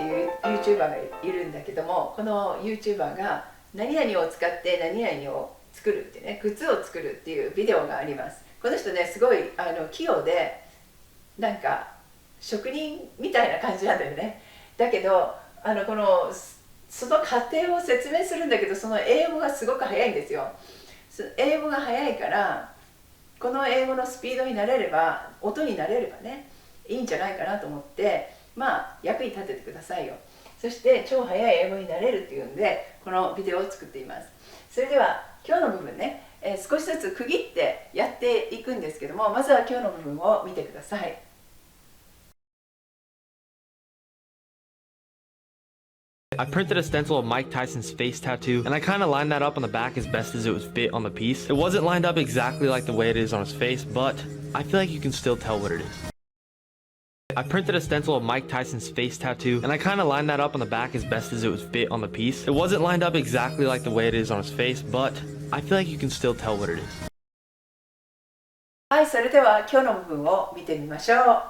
っていう YouTuber がいるんだけども、この YouTuber が何々を使って何々を作るってね、靴を作るっていうビデオがあります。この人ね、すごい器用で、なんか職人みたいな感じなんだよね。だけどその過程を説明するんだけど、その英語がすごく速いんですよ。英語が速いから、この英語のスピードになれれば、音になれればね、いいんじゃないかなと思って、役に立ててくださいよ。そして超速い英語になれるっていうんで、このビデオを作っています。それでは今日の部分ね、少しずつ区切ってやっていくんですけども、まずは今日の部分を見てください。I printed a stencil of Mike Tyson's face tattoo, and I kind of lined that up on the back as best as it would fit on the piece. It wasn't lined up exactly like the way it is on his face, but I feel like you can still tell what it is. I printed a stencil of Mike Tyson's face tattoo, and I kind of lined that up on the back as best as it would fit on the piece. It wasn't lined up exactly like the way it is on his face, but I feel like you can still tell what it is. はい、それでは今日の部分を見てみましょう。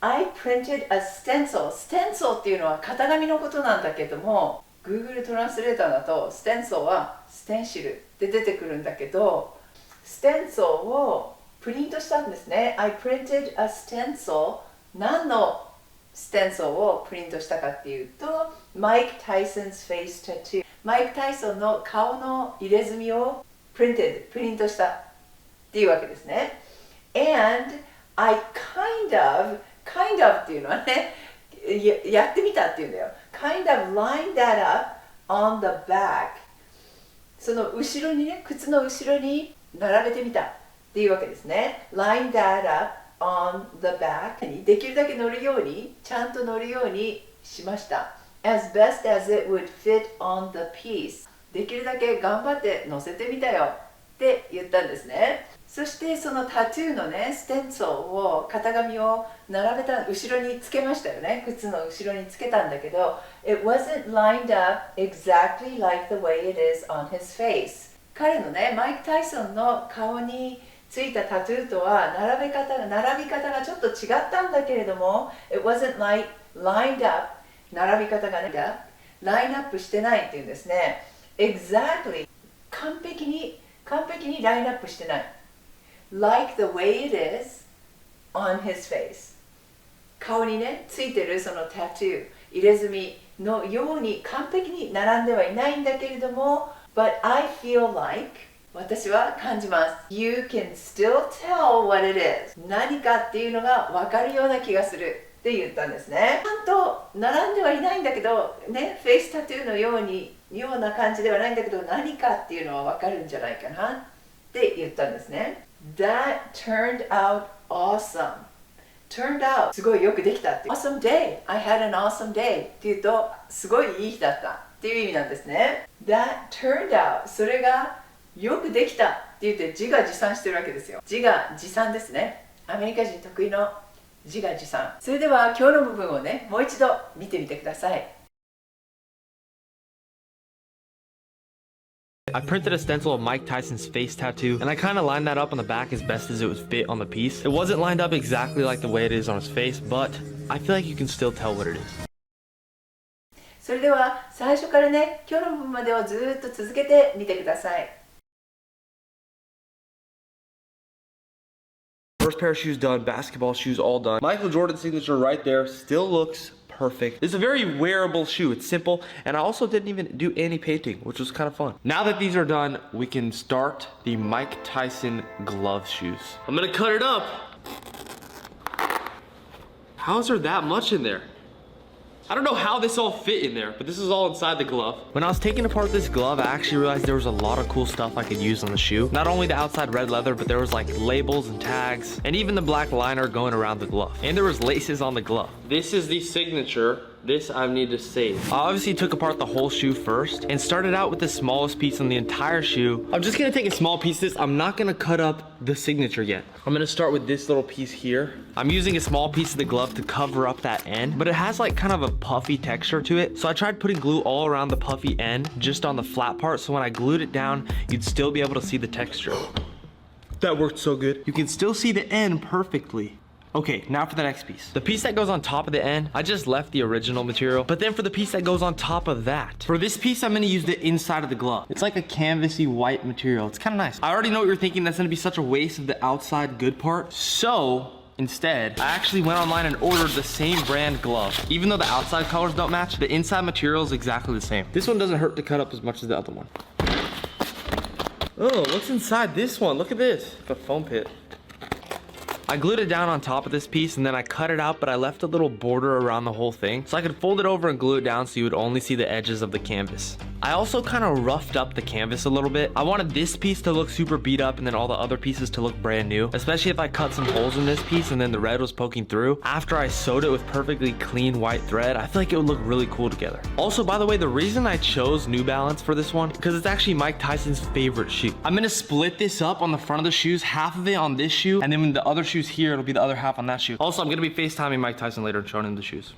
I printed a stencil. stencil っていうのは型紙のことなんだけども、Google トランスレーターだと stencil はステンシルで出てくるんだけど、stencil をプリントしたんですね。I printed a stencil. 何のステンソルをプリントしたかっていうと、Mike Tyson's face tattoo。マイク・タイソンの顔の入れ墨をプリントしたっていうわけですね。And I kind of っていうのはね、やってみたっていうんだよ。kind of lined that up on the back。その後ろにね、靴の後ろに並べてみたっていうわけですね。line that up on the back にできるだけ乗るように、ちゃんと乗るようにしました。as best as it would fit on the piece。できるだけ頑張って乗せてみたよって言ったんですね。そしてそのタトゥーのね、ステンソルを、型紙を並べた後ろにつけましたよね。靴の後ろにつけたんだけど、It wasn't lined up exactly like the way it is on his face。彼のね、マイク・タイソンの顔についたタトゥーとは並び方がちょっと違ったんだけれども、It wasn't like lined up。並び方がね、ラインアップしてないっていうんですね。Exactly。完璧にラインアップしてない。Like the way it is on his face。顔にね、ついてるそのタトゥー、入れ墨のように完璧に並んではいないんだけれども、But I feel like 私は感じます。You can still tell what it is。何かっていうのが分かるような気がするって言ったんですね。ちゃんと並んではいないんだけど、ね、フェイスタトゥーのような感じではないんだけど、何かっていうのは分かるんじゃないかなって言ったんですね。That turned out awesome。turned out すごいよくできたって。Awesome day。I had an awesome day っていうと、すごいいい日だったっていう意味なんですね。That turned out それがよくできたって言って自画自賛してるわけですよ。自画自賛ですね。アメリカ人得意の自画自賛。それでは今日の部分をね、もう一度見てみてください。I printed a stencil of Mike Tyson's face tattoo, and I kind of lined that up on the back as best as it would fit on the piece. It wasn't lined up exactly like the way it is on his face, but I feel like you can still tell what it is. それでは最初からね、今日の部分までをずっと続けてみてください。First pair of shoes done, basketball shoes all done. Michael Jordan's signature right there, still looks perfect. It's a very wearable shoe. It's simple, and I also didn't even do any painting, which was kind of fun. Now that these are done, we can start the Mike Tyson glove shoes. I'm gonna cut it up. How is there that much in there? I don't know how this all fit in there, but this is all inside the glove. When I was taking apart this glove, I actually realized there was a lot of cool stuff I could use on the shoe. Not only the outside red leather, but there was like labels and tags, and even the black liner going around the glove. And there was laces on the glove. This is the signature. This I need to save. I obviously took apart the whole shoe first and started out with the smallest piece on the entire shoe. I'm just gonna take a small piece of this. I'm not gonna cut up the signature yet. I'm gonna start with this little piece here. I'm using a small piece of the glove to cover up that end, but it has like kind of a puffy texture to it. So I tried putting glue all around the puffy end, just on the flat part, so when I glued it down, you'd still be able to see the texture. That worked so good. You can still see the end perfectly. Okay, now for the next piece. The piece that goes on top of the end, I just left the original material. But then for the piece that goes on top of that, for this piece, I'm gonna use the inside of the glove. It's like a canvasy white material. It's kind of nice. I already know what you're thinking. That's gonna be such a waste of the outside good part. So instead, I actually went online and ordered the same brand glove. Even though the outside colors don't match, the inside material is exactly the same. This one doesn't hurt to cut up as much as the other one. Oh, what's inside this one? Look at this. It's a foam pit. I glued it down on top of this piece and then I cut it out, but I left a little border around the whole thing so I could fold it over and glue it down so you would only see the edges of the canvas. I also kind of roughed up the canvas a little bit. I wanted this piece to look super beat up and then all the other pieces to look brand new, especially if I cut some holes in this piece and then the red was poking through. After I sewed it with perfectly clean white thread, I feel like it would look really cool together. Also, by the way, the reason I chose New Balance for this one, because it's actually Mike Tyson's favorite shoe. I'm gonna split this up on the front of the shoes, half of it on this shoe, and then when the other shoe's here, it'll be the other half on that shoe. Also, I'm gonna be FaceTiming Mike Tyson later and showing him the shoes.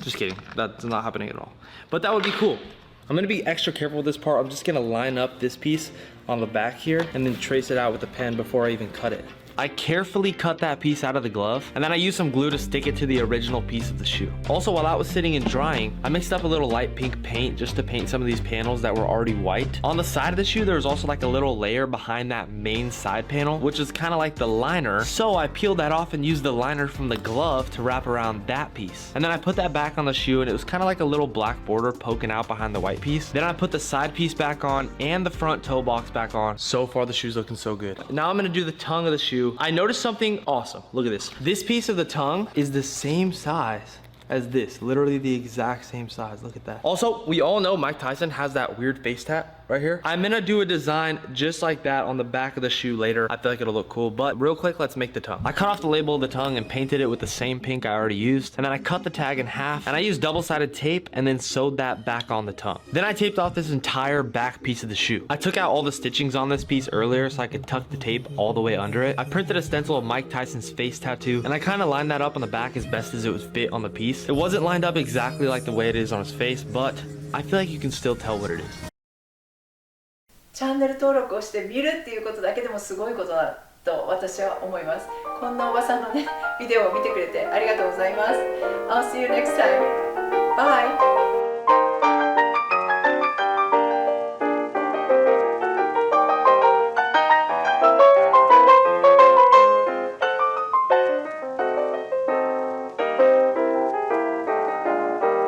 Just kidding, that's not happening at all. But that would be cool. I'm gonna be extra careful with this part. I'm just gonna line up this piece on the back here and then trace it out with a pen before I even cut it. I carefully cut that piece out of the glove and then I used some glue to stick it to the original piece of the shoe. Also, while that was sitting and drying, I mixed up a little light pink paint just to paint some of these panels that were already white. On the side of the shoe, there was also like a little layer behind that main side panel, which is kind of like the liner. So I peeled that off and used the liner from the glove to wrap around that piece. And then I put that back on the shoe and it was kind of like a little black border poking out behind the white piece. Then I put the side piece back on and the front toe box back on. So far, the shoe's looking so good. Now I'm gonna do the tongue of the shoe. I noticed something awesome. Look at this. This piece of the tongue is the same size as this. Literally the exact same size. Look at that. Also, we all know Mike Tyson has that weird face tat right here. I'm gonna do a design just like that on the back of the shoe later. I feel like it'll look cool, but real quick, let's make the tongue. I cut off the label of the tongue and painted it with the same pink I already used. And then I cut the tag in half and I used double-sided tape and then sewed that back on the tongue. Then I taped off this entire back piece of the shoe. I took out all the stitchings on this piece earlier so I could tuck the tape all the way under it. I printed a stencil of Mike Tyson's face tattoo and I kind of lined that up on the back as best as it would fit on the piece. It wasn't lined up exactly like the way it is on his face, but I feel like you can still tell what it is. チャンネル登録をして見るっていうことだけでもすごいことだと私は思います。こんなおばさんのね、ビデオを見てくれてありがとうございます。I'll see you next time. Bye!